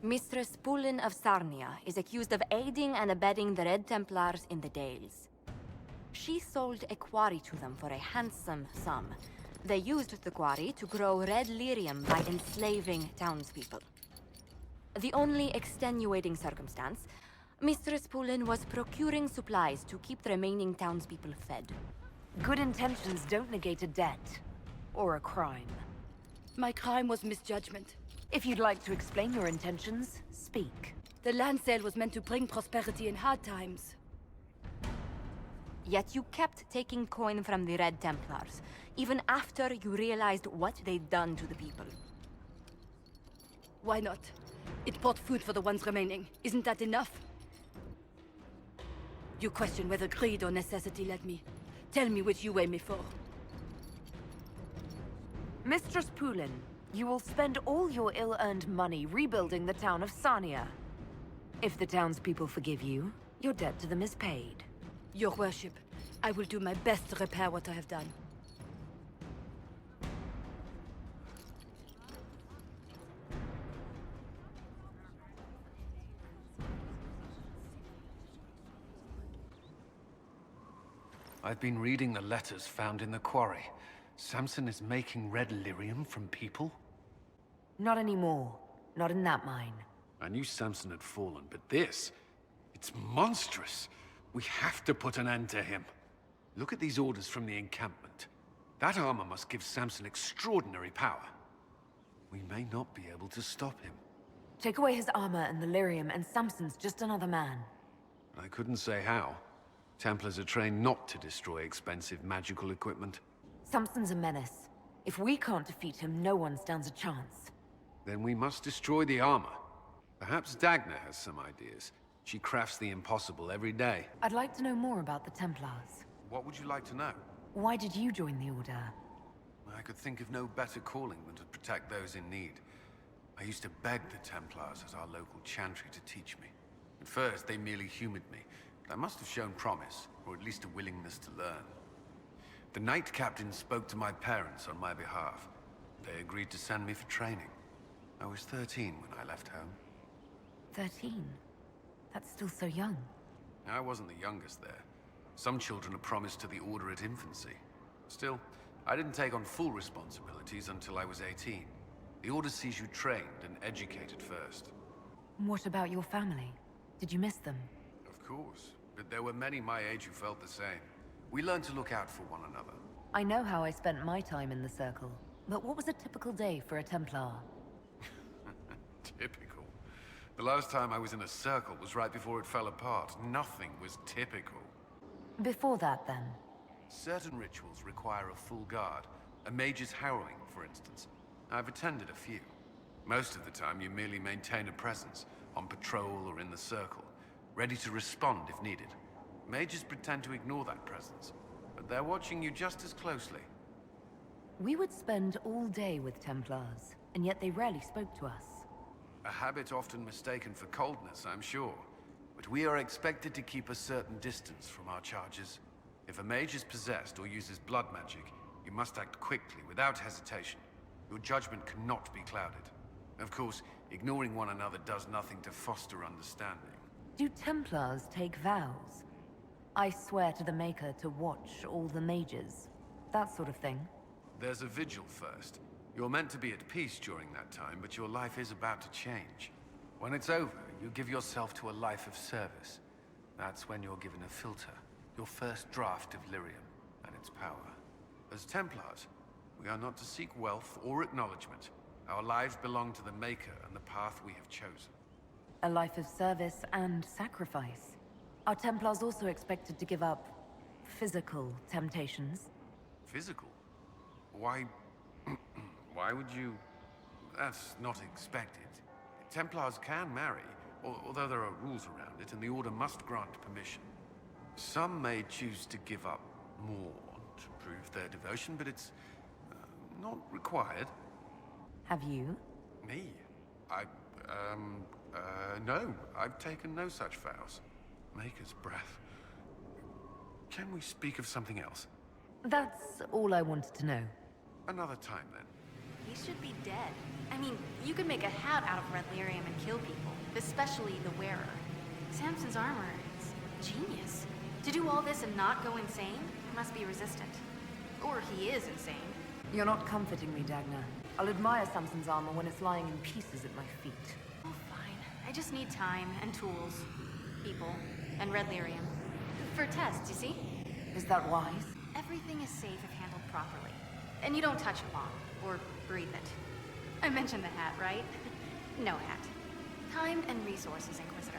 Mistress Cullen of Sarnia is accused of aiding and abetting the Red Templars in the Dales. She sold a quarry to them for a handsome sum. They used the quarry to grow red lyrium by enslaving townspeople. The only extenuating circumstance, Mistress Cullen was procuring supplies to keep the remaining townspeople fed. Good intentions don't negate a debt. Or a crime. My crime was misjudgment. If you'd like to explain your intentions, speak. The land sale was meant to bring prosperity in hard times. Yet you kept taking coin from the Red Templars, even after you realized what they'd done to the people. Why not? It bought food for the ones remaining. Isn't that enough? You question whether greed or necessity led me. Tell me which you weigh me for. Mistress Cullen, you will spend all your ill-earned money rebuilding the town of Sarnia. If the townspeople forgive you, your debt to them is paid. Your worship, I will do my best to repair what I have done. I've been reading the letters found in the quarry. Samson is making red lyrium from people? Not anymore. Not in that mine. I knew Samson had fallen, but this... it's monstrous. We have to put an end to him. Look at these orders from the encampment. That armor must give Samson extraordinary power. We may not be able to stop him. Take away his armor and the lyrium, and Samson's just another man. I couldn't say how. Templars are trained not to destroy expensive magical equipment. Samson's a menace. If we can't defeat him, no one stands a chance. Then we must destroy the armor. Perhaps Dagna has some ideas. She crafts the impossible every day. I'd like to know more about the Templars. What would you like to know? Why did you join the Order? I could think of no better calling than to protect those in need. I used to beg the Templars as our local chantry to teach me. At first, they merely humored me. But I must have shown promise, or at least a willingness to learn. The Knight Captain spoke to my parents on my behalf. They agreed to send me for training. I was 13 when I left home. 13? That's still so young. I wasn't the youngest there. Some children are promised to the Order at infancy. Still, I didn't take on full responsibilities until I was 18. The Order sees you trained and educated first. What about your family? Did you miss them? Of course, but there were many my age who felt the same. We learned to look out for one another. I know how I spent my time in the Circle, but what was a typical day for a Templar? Typical. The last time I was in a circle was right before it fell apart. Nothing was typical. Before that, then? Certain rituals require a full guard. A mage's harrowing, for instance. I've attended a few. Most of the time, you merely maintain a presence, on patrol or in the circle, ready to respond if needed. Mages pretend to ignore that presence, but they're watching you just as closely. We would spend all day with Templars, and yet they rarely spoke to us. A habit often mistaken for coldness, I'm sure. But we are expected to keep a certain distance from our charges. If a mage is possessed or uses blood magic, you must act quickly, without hesitation. Your judgment cannot be clouded. Of course, ignoring one another does nothing to foster understanding. Do Templars take vows? I swear to the Maker to watch all the mages. That sort of thing. There's a vigil first. You're meant to be at peace during that time, but your life is about to change. When it's over, you give yourself to a life of service. That's when you're given a filter, your first draft of lyrium and its power. As Templars, we are not to seek wealth or acknowledgement. Our lives belong to the Maker and the path we have chosen. A life of service and sacrifice. Are Templars also expected to give up physical temptations? Physical? Why... why would you... That's not expected. Templars can marry, although there are rules around it, and the Order must grant permission. Some may choose to give up more to prove their devotion, but it's not required. Have you? Me? No. I've taken no such vows. Maker's breath. Can we speak of something else? That's all I wanted to know. Another time, then. He should be dead. I mean, you could make a hat out of red lyrium and kill people, especially the wearer. Samson's armor, it's genius. To do all this and not go insane, he must be resistant. Or he is insane. You're not comforting me, Dagna. I'll admire Samson's armor when it's lying in pieces at my feet. Oh, fine. I just need time and tools. People. And red lyrium. For tests, you see? Is that wise? Everything is safe if handled properly. And you don't touch a bomb, or breathe it. I mentioned the hat, right? No hat. Time and resources, Inquisitor.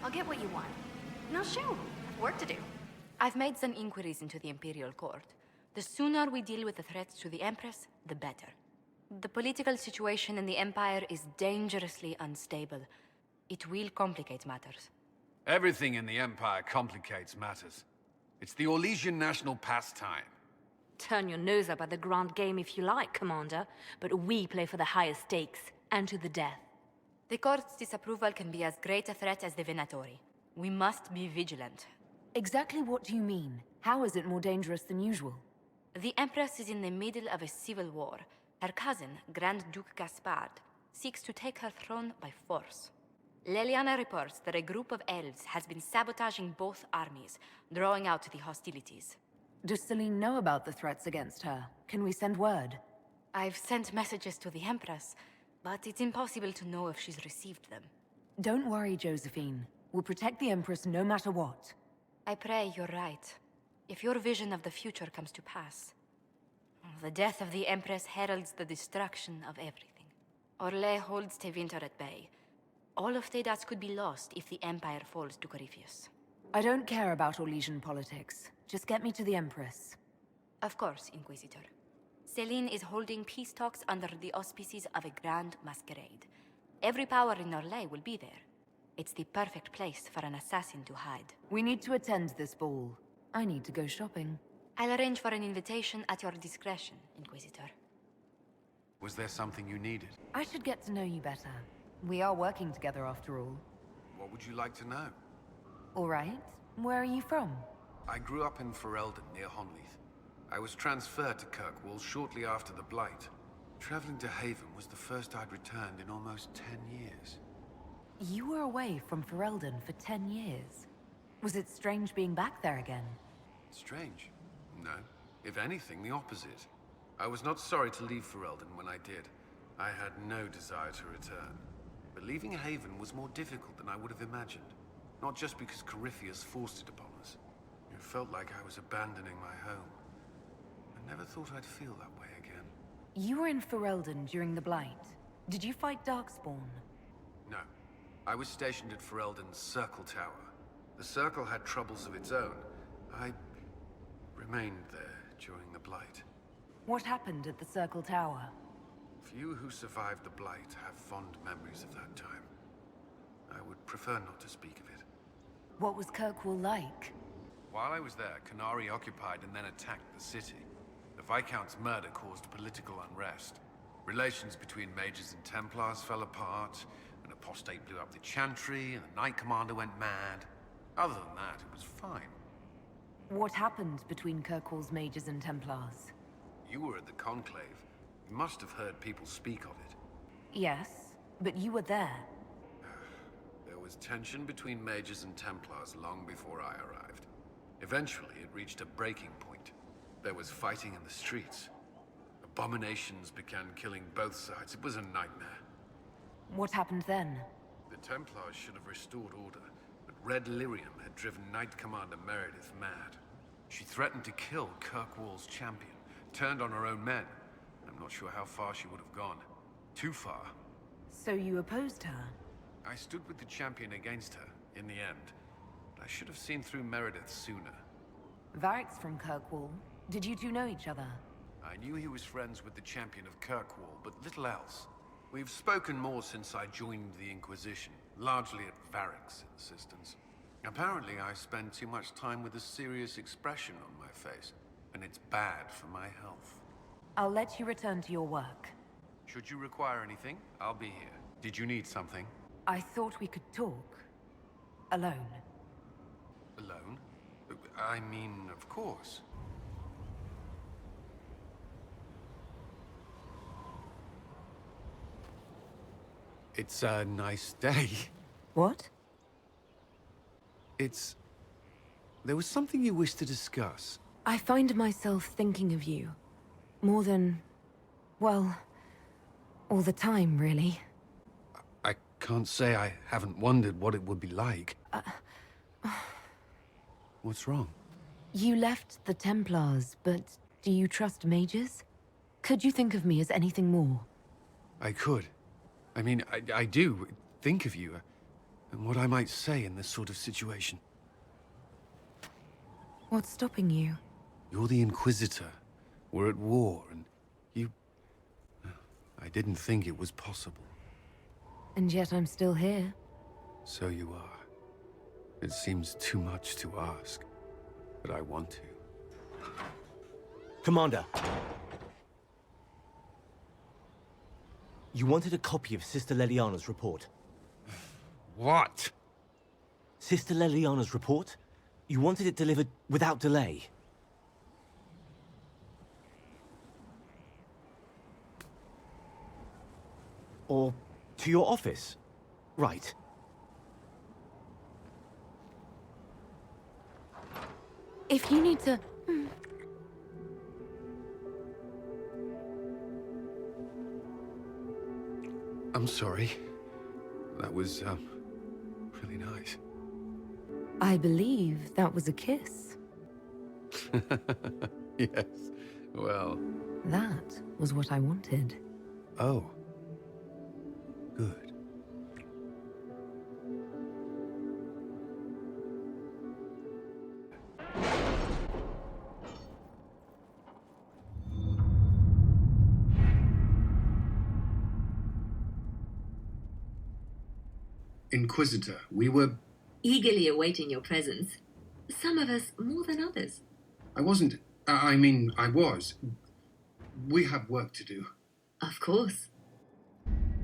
I'll get what you want. Now shoot, I've work to do. I've made some inquiries into the Imperial Court. The sooner we deal with the threats to the Empress, the better. The political situation in the Empire is dangerously unstable. It will complicate matters. Everything in the Empire complicates matters. It's the Orlesian national pastime. Turn your nose up at the grand game if you like, Commander, but we play for the highest stakes, and to the death. The Court's disapproval can be as great a threat as the Venatori. We must be vigilant. Exactly what do you mean? How is it more dangerous than usual? The Empress is in the middle of a civil war. Her cousin, Grand Duke Gaspard, seeks to take her throne by force. Leliana reports that a group of elves has been sabotaging both armies, drawing out the hostilities. Does Celine know about the threats against her? Can we send word? I've sent messages to the Empress, but it's impossible to know if she's received them. Don't worry, Josephine. We'll protect the Empress no matter what. I pray you're right. If your vision of the future comes to pass. The death of the Empress heralds the destruction of everything. Orlais holds Tevinter at bay. All of Tedas could be lost if the Empire falls to Corypheus. I don't care about Orlesian politics. Just get me to the Empress. Of course, Inquisitor. Celine is holding peace talks under the auspices of a grand masquerade. Every power in Orlais will be there. It's the perfect place for an assassin to hide. We need to attend this ball. I need to go shopping. I'll arrange for an invitation at your discretion, Inquisitor. Was there something you needed? I should get to know you better. We are working together after all. What would you like to know? All right. Where are you from? I grew up in Ferelden, near Honleith. I was transferred to Kirkwall shortly after the Blight. Traveling to Haven was the first I'd returned in almost 10 years. You were away from Ferelden for 10 years. Was it strange being back there again? Strange? No. If anything, the opposite. I was not sorry to leave Ferelden when I did. I had no desire to return. But leaving Haven was more difficult than I would have imagined. Not just because Corypheus forced it upon us. It felt like I was abandoning my home. I never thought I'd feel that way again. You were in Ferelden during the Blight. Did you fight Darkspawn? No. I was stationed at Ferelden's Circle Tower. The Circle had troubles of its own. I remained there during the Blight. What happened at the Circle Tower? Few who survived the Blight have fond memories of that time. I would prefer not to speak of it. What was Kirkwall like? While I was there, Canary occupied and then attacked the city. The Viscount's murder caused political unrest. Relations between mages and Templars fell apart, an apostate blew up the Chantry, and the Knight Commander went mad. Other than that, it was fine. What happened between Kirkwall's mages and Templars? You were at the conclave. You must have heard people speak of it. Yes, but you were there. There was tension between mages and Templars long before I arrived. Eventually, it reached a breaking point. There was fighting in the streets. Abominations began killing both sides. It was a nightmare. What happened then? The Templars should have restored order, but Red Lyrium had driven Knight Commander Meredith mad. She threatened to kill Kirkwall's champion, turned on her own men. I'm not sure how far she would have gone. Too far. So you opposed her? I stood with the champion against her, in the end. But I should have seen through Meredith sooner. Varric's from Kirkwall. Did you two know each other? I knew he was friends with the champion of Kirkwall, but little else. We've spoken more since I joined the Inquisition, largely at Varric's insistence. Apparently, I spend too much time with a serious expression on my face, and it's bad for my health. I'll let you return to your work. Should you require anything, I'll be here. Did you need something? I thought we could talk. Alone. Alone? I mean, of course. It's a nice day. What? There was something you wished to discuss. I find myself thinking of you. More than... well... all the time, really. I can't say I haven't wondered what it would be like. What's wrong? You left the Templars, but do you trust mages? Could you think of me as anything more? I could. I mean, I do think of you, and what I might say in this sort of situation. What's stopping you? You're the Inquisitor. We're at war, and you... I didn't think it was possible. And yet I'm still here. So you are. It seems too much to ask, but I want to. Commander! You wanted a copy of Sister Leliana's report. What? Sister Leliana's report? You wanted it delivered without delay. Or to your office. Right. If you need to... I'm sorry. That was, really nice. I believe that was a kiss. Yes. Well... That was what I wanted. Oh. Good. Inquisitor, we were... Eagerly awaiting your presence. Some of us more than others. I wasn't... I mean, I was. We have work to do. Of course.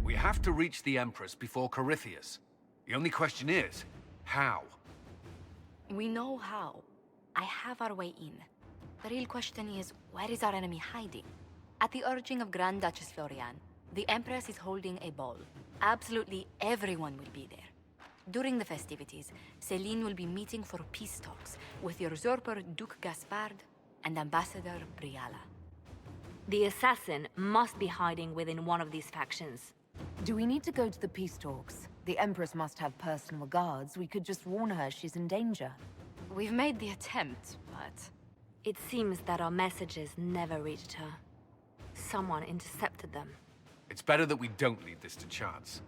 We have to reach the Empress before Corypheus. The only question is, how? We know how. I have our way in. The real question is, where is our enemy hiding? At the urging of Grand Duchess Florian, the Empress is holding a ball. Absolutely everyone will be there. During the festivities, Celine will be meeting for peace talks with usurper Duke Gaspard and Ambassador Briala. The assassin must be hiding within one of these factions. Do we need to go to the peace talks? The Empress must have personal guards. We could just warn her she's in danger. We've made the attempt, but... It seems that our messages never reached her. Someone intercepted them. It's better that we don't leave this to chance.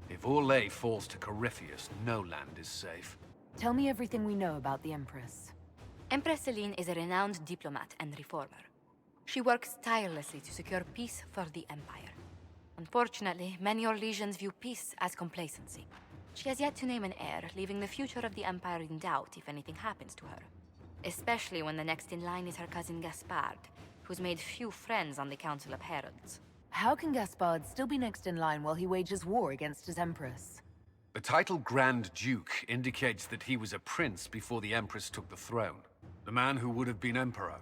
If Orlais falls to Corypheus, no land is safe. Tell me everything we know about the Empress. Empress Celine is a renowned diplomat and reformer. She works tirelessly to secure peace for the Empire. Unfortunately, many Orlesians view peace as complacency. She has yet to name an heir, leaving the future of the Empire in doubt if anything happens to her. Especially when the next in line is her cousin Gaspard, who's made few friends on the Council of Heralds. How can Gaspard still be next in line while he wages war against his Empress? The title Grand Duke indicates that he was a prince before the Empress took the throne. The man who would have been Emperor.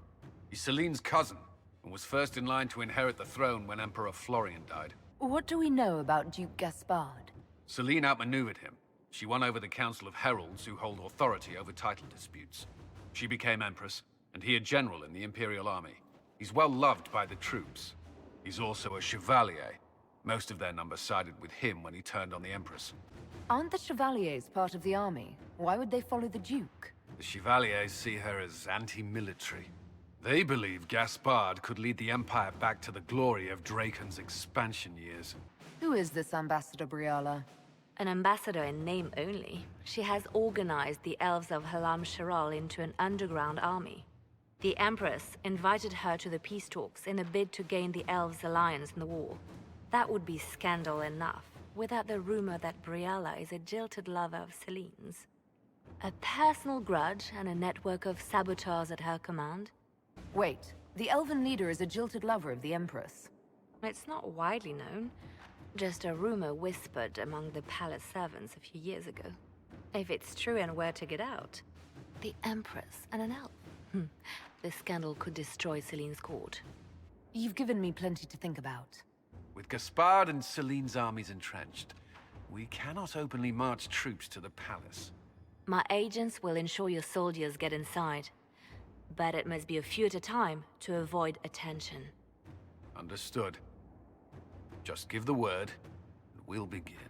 He's Celine's cousin, and was first in line to inherit the throne when Emperor Florian died. What do we know about Duke Gaspard? Celine outmaneuvered him. She won over the Council of Heralds, who hold authority over title disputes. She became Empress, and he a general in the Imperial Army. He's well loved by the troops. He's also a Chevalier. Most of their number sided with him when he turned on the Empress. Aren't the Chevaliers part of the army? Why would they follow the Duke? The Chevaliers see her as anti-military. They believe Gaspard could lead the Empire back to the glory of Dracon's expansion years. Who is this Ambassador Briala? An ambassador in name only. She has organized the elves of Halam Sharal into an underground army. The Empress invited her to the peace talks in a bid to gain the elves' alliance in the war. That would be scandal enough, without the rumor that Briala is a jilted lover of Celine's. A personal grudge and a network of saboteurs at her command. Wait, the Elven leader is a jilted lover of the Empress. It's not widely known. Just a rumor whispered among the palace servants a few years ago. If it's true and were to get out, the Empress and an elf. The scandal could destroy Celine's court. You've given me plenty to think about. With Gaspard and Celine's armies entrenched, We cannot openly march troops to the palace. My agents will ensure your soldiers get inside. But it must be a few at a time to avoid attention. Understood. Just give the word, and we'll begin.